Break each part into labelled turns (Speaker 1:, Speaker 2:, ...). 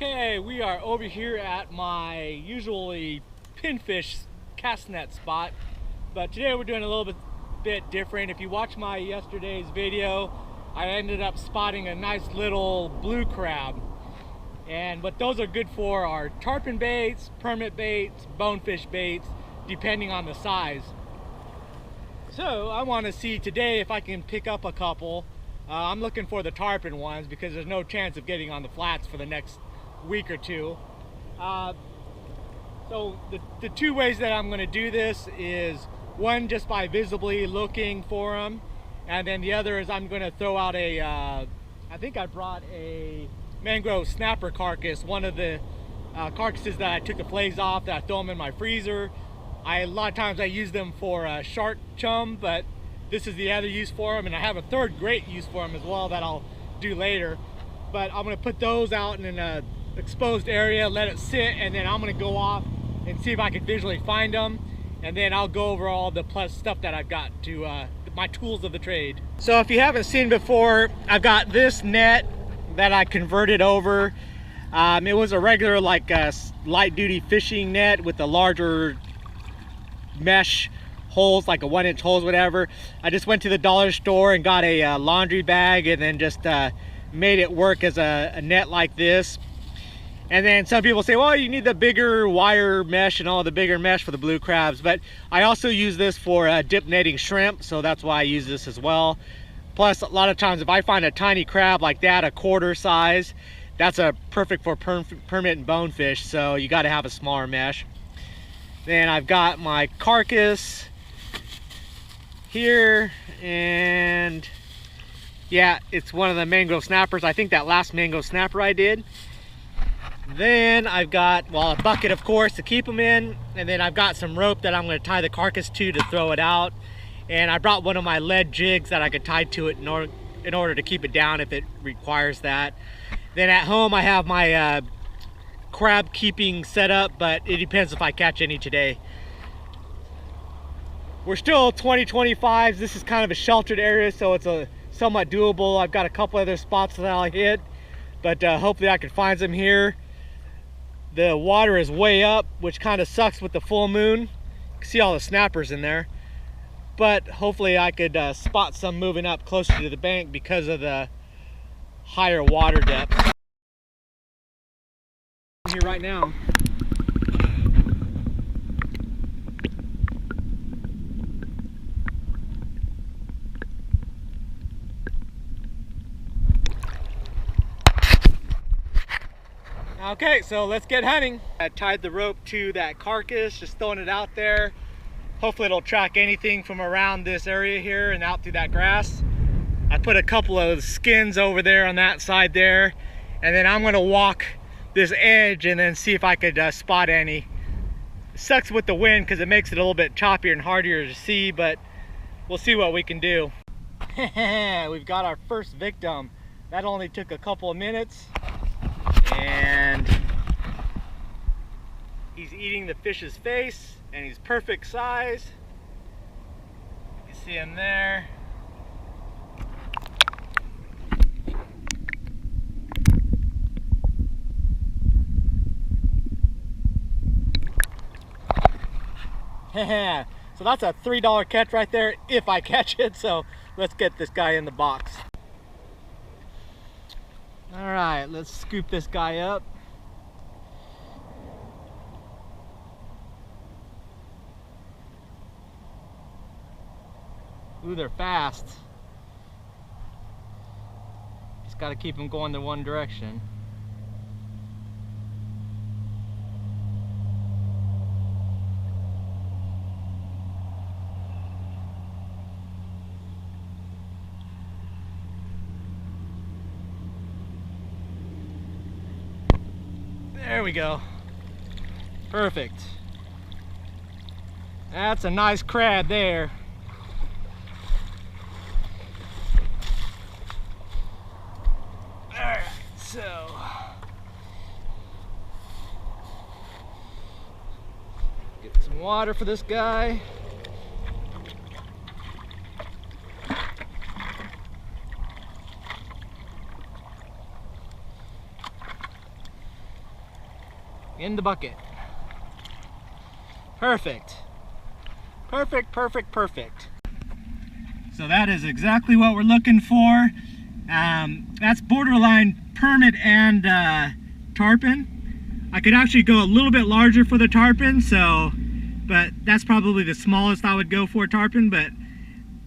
Speaker 1: Okay, we are over here at my usually pinfish cast net spot, but today we're doing a little bit different. If you watch my yesterday's video, I ended up spotting a nice little blue crab, and what those are good for are tarpon baits, permit baits, bonefish baits, depending on the size. So I want to see today if I can pick up a couple. I'm looking for the tarpon ones because there's no chance of getting on the flats for the next week or two. So the two ways that I'm going to do this is one, just by visibly looking for them, and then the other is I'm going to throw out a I think I brought a mangrove snapper carcass, one of the carcasses that I took the flays off, that I throw them in my freezer. A lot of times I use them for shark chum, but this is the other use for them, and I have a third great use for them as well that I'll do later. But I'm going to put those out in an exposed area, let it sit, and then I'm going to go off and see if I can visually find them, and then I'll go over all the plus stuff that I've got to my tools of the trade. So if you haven't seen before, I've got this net that I converted over. It was a regular like light duty fishing net with a larger mesh holes, like a 1-inch holes, whatever. I just went to the dollar store and got a laundry bag and then just made it work as a net like this. And then some people say, well, you need the bigger wire mesh and all the bigger mesh for the blue crabs, but I also use this for dip netting shrimp, so that's why I use this as well. Plus, a lot of times if I find a tiny crab like that, a quarter size, that's perfect for permit and bonefish, so you got to have a smaller mesh. Then I've got my carcass here, and yeah, it's one of the mangrove snappers. I think that last mangrove snapper I did. Then I've got, well, a bucket, of course, to keep them in, and then I've got some rope that I'm going to tie the carcass to throw it out. And I brought one of my lead jigs that I could tie to it in order to keep it down if it requires that. Then at home I have my crab keeping setup, but it depends if I catch any today. We're still 2025. This is kind of a sheltered area, so it's somewhat doable. I've got a couple other spots that I'll hit, but hopefully I can find some here. The water is way up, which kind of sucks with the full moon. You can see all the snappers in there, but hopefully I could spot some moving up closer to the bank because of the higher water depth. Here right now. Okay, so let's get hunting. I tied the rope to that carcass, just throwing it out there. Hopefully it'll track anything from around this area here and out through that grass. I put a couple of skins over there on that side there, and then I'm going to walk this edge and then see if I could spot any. It sucks with the wind because it makes it a little bit choppier and harder to see, but we'll see what we can do. We've got our first victim. That only took a couple of minutes, and he's eating the fish's face, and he's perfect size. You can see him there. So that's a $3 catch right there if I catch it. So let's get this guy in the box. All right, let's scoop this guy up. Ooh, they're fast. Just got to keep them going the one direction. There we go. Perfect. That's a nice crab there. Alright, so get some water for this guy. In the bucket. Perfect. Perfect, perfect, perfect. So that is exactly what we're looking for. That's borderline permit and tarpon. I could actually go a little bit larger for the tarpon, but that's probably the smallest I would go for tarpon, but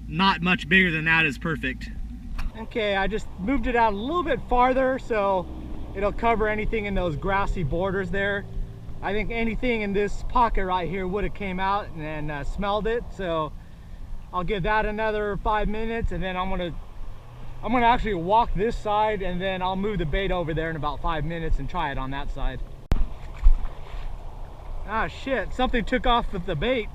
Speaker 1: not much bigger than that is perfect. Okay, I just moved it out a little bit farther so it'll cover anything in those grassy borders there. I think anything in this pocket right here would have came out and smelled it, so I'll give that another 5 minutes, and then I'm gonna actually walk this side, and then I'll move the bait over there in about 5 minutes and try it on that side. Ah shit, something took off with the bait.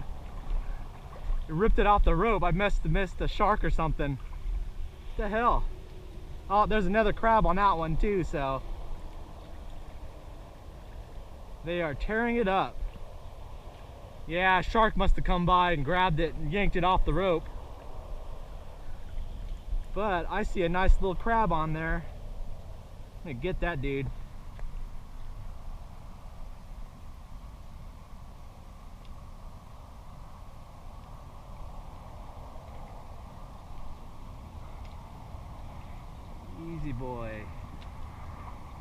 Speaker 1: It ripped it off the rope. I must have missed a shark or something. What the hell? Oh, there's another crab on that one too, so they are tearing it up. Yeah, a shark must have come by and grabbed it and yanked it off the rope. But I see a nice little crab on there. I'm gonna get that dude. Easy boy.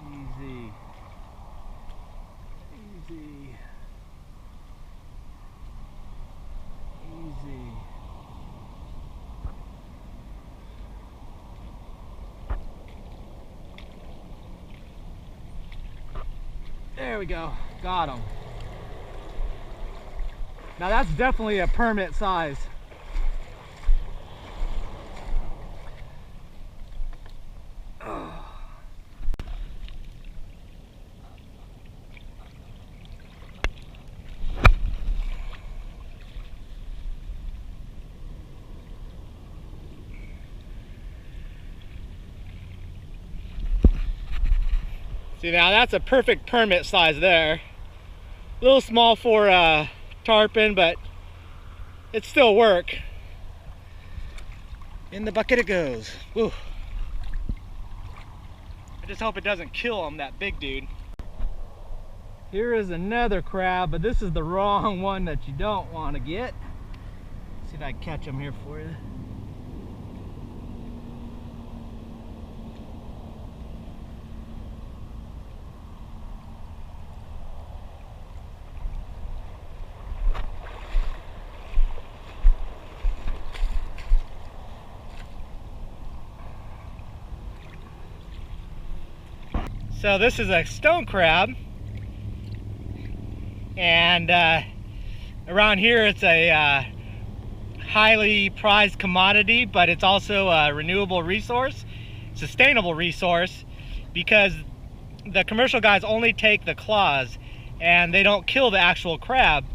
Speaker 1: Easy. Easy. Easy. There we go. Got him. Now that's definitely a permit size. See, now that's a perfect permit size there. A little small for tarpon, but it still work. In the bucket it goes. Woo. I just hope it doesn't kill him, that big dude. Here is another crab, but this is the wrong one that you don't want to get. Let's see if I can catch him here for you. So this is a stone crab, and around here it's a highly prized commodity, but it's also a renewable resource, sustainable resource, because the commercial guys only take the claws and they don't kill the actual crab.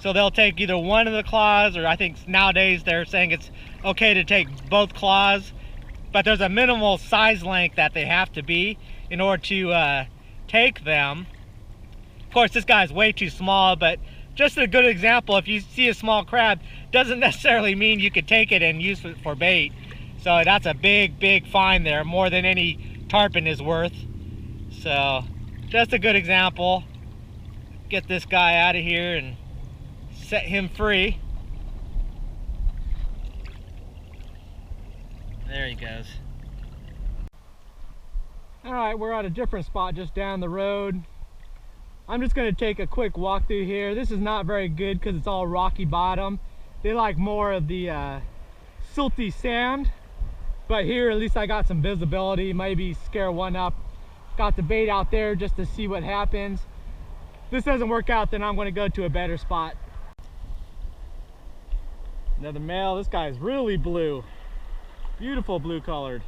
Speaker 1: So they'll take either one of the claws, or I think nowadays they're saying it's okay to take both claws, but there's a minimal size length that they have to be in order to take them. Of course, this guy's way too small, but just a good example, if you see a small crab, doesn't necessarily mean you could take it and use it for bait. So that's a big find there, more than any tarpon is worth. So just a good example. Get this guy out of here and set him free. There he goes. Alright, we're at a different spot just down the road. I'm just going to take a quick walk through here. This is not very good because it's all rocky bottom. They like more of the silty sand. But here at least I got some visibility, maybe scare one up. Got the bait out there just to see what happens. If this doesn't work out, then I'm going to go to a better spot. Another male. This guy is really blue. Beautiful blue colored.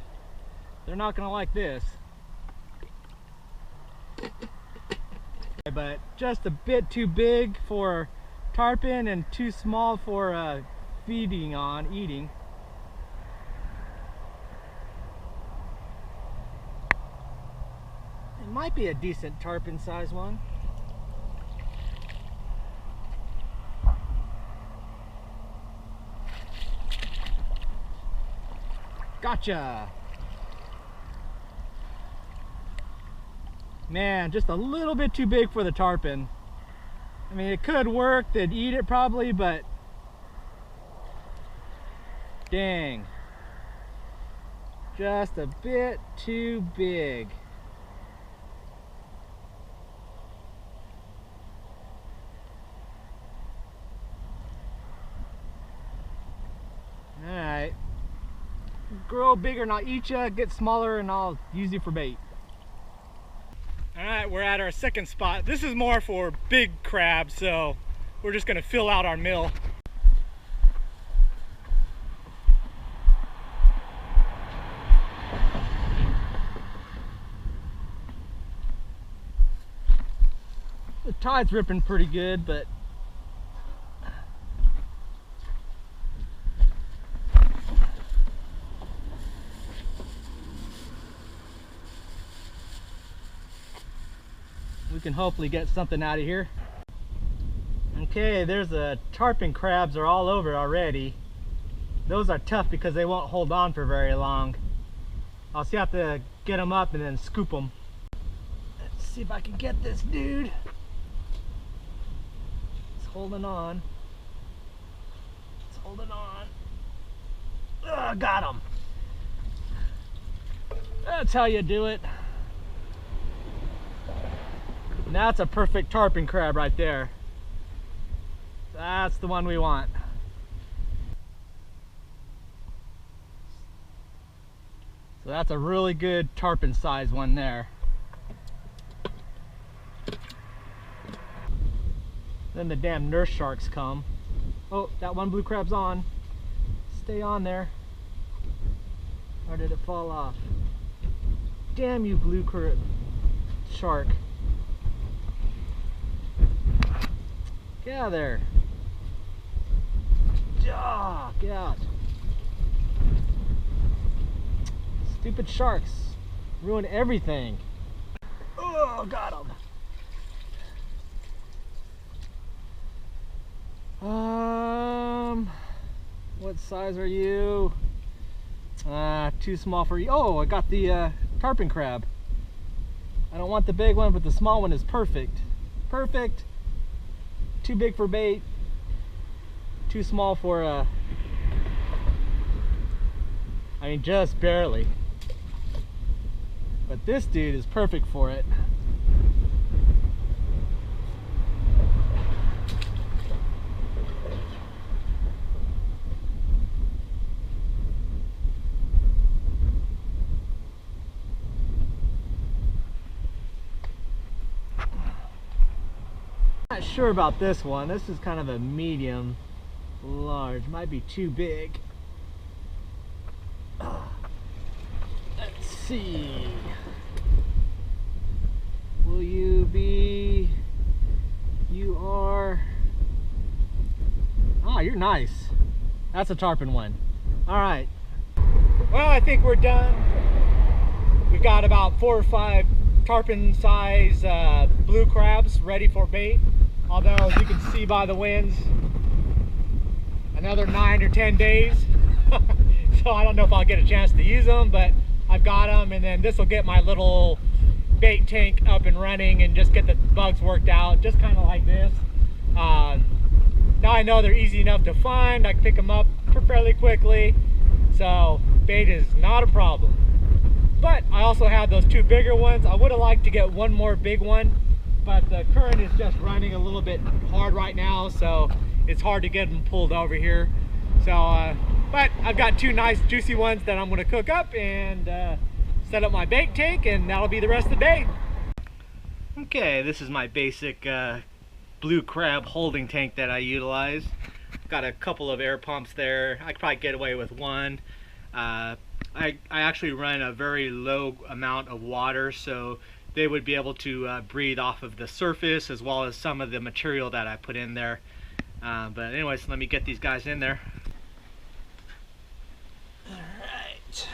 Speaker 1: They're not going to like this. But just a bit too big for tarpon and too small for eating. It might be a decent tarpon size one. Gotcha. Man, just a little bit too big for the tarpon. I mean, it could work, they'd eat it probably, but dang. Just a bit too big. Alright. Grow bigger and I'll eat ya, get smaller and I'll use you for bait. Alright, we're at our second spot. This is more for big crabs, so we're just gonna fill out our mill. The tide's ripping pretty good, but we can hopefully get something out of here. Okay, there's the tarpon crabs are all over already. Those are tough because they won't hold on for very long. I'll see have to get them up and then scoop them. Let's see if I can get this dude. It's holding on. It's holding on. Ugh, got him. That's how you do it. And that's a perfect tarpon crab right there. That's the one we want. So that's a really good tarpon size one there. Then the damn nurse sharks come. Oh, that one blue crab's on. Stay on there. Or did it fall off? Damn you, blue shark. Get out of there. Oh, get out. Stupid sharks. Ruin everything. Oh, got him. What size are you? Too small for you. Oh, I got the tarpon crab. I don't want the big one, but the small one is perfect. Perfect. Too big for bait, too small for I mean just barely, but this dude is perfect for it. Not sure about this one. This is kind of a medium large, might be too big. Let's see, will you be, you are, oh, you're nice. That's a tarpon one. All right, well, I think we're done. We've got about 4 or 5 tarpon size blue crabs ready for bait. Although, as you can see by the winds, another 9 or 10 days. So I don't know if I'll get a chance to use them, but I've got them, and then this will get my little bait tank up and running and just get the bugs worked out, just kind of like this. Now I know they're easy enough to find. I can pick them up fairly quickly, so bait is not a problem. But I also have those 2 bigger ones. I would have liked to get one more big one, but the current is just running a little bit hard right now, so it's hard to get them pulled over here. So but I've got 2 nice juicy ones that I'm going to cook up and set up my bait tank, and that'll be the rest of the day. Okay, this is my basic blue crab holding tank that I utilize. Got a couple of air pumps there. I could probably get away with one. I actually run a very low amount of water, so they would be able to breathe off of the surface as well as some of the material that I put in there. But anyways, let me get these guys in there. All right.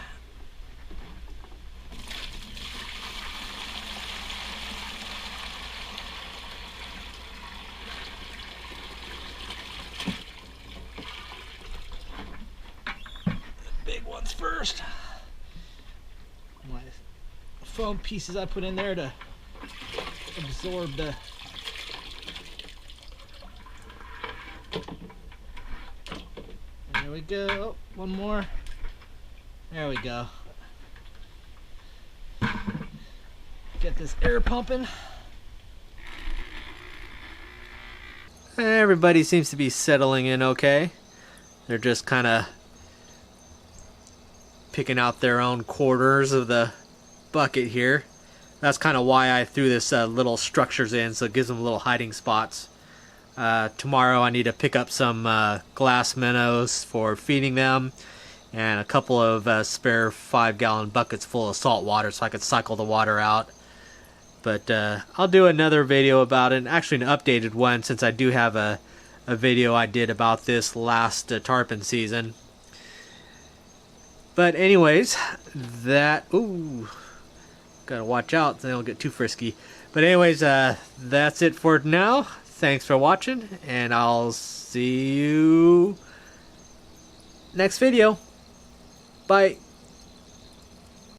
Speaker 1: Big ones first. My foam pieces I put in there to absorb the... There we go. Oh, one more. There we go. Get this air pumping. Everybody seems to be settling in okay. They're just kind of picking out their own quarters of the bucket here. That's kind of why I threw this little structures in, so it gives them little hiding spots. Tomorrow I need to pick up some glass minnows for feeding them, and a couple of spare 5-gallon buckets full of salt water so I could cycle the water out. But I'll do another video about it, actually an updated one, since I do have a video I did about this last tarpon season. But anyways, ooh, gotta watch out, they don't get too frisky. But anyways, that's it for now. Thanks for watching, and I'll see you next video. Bye.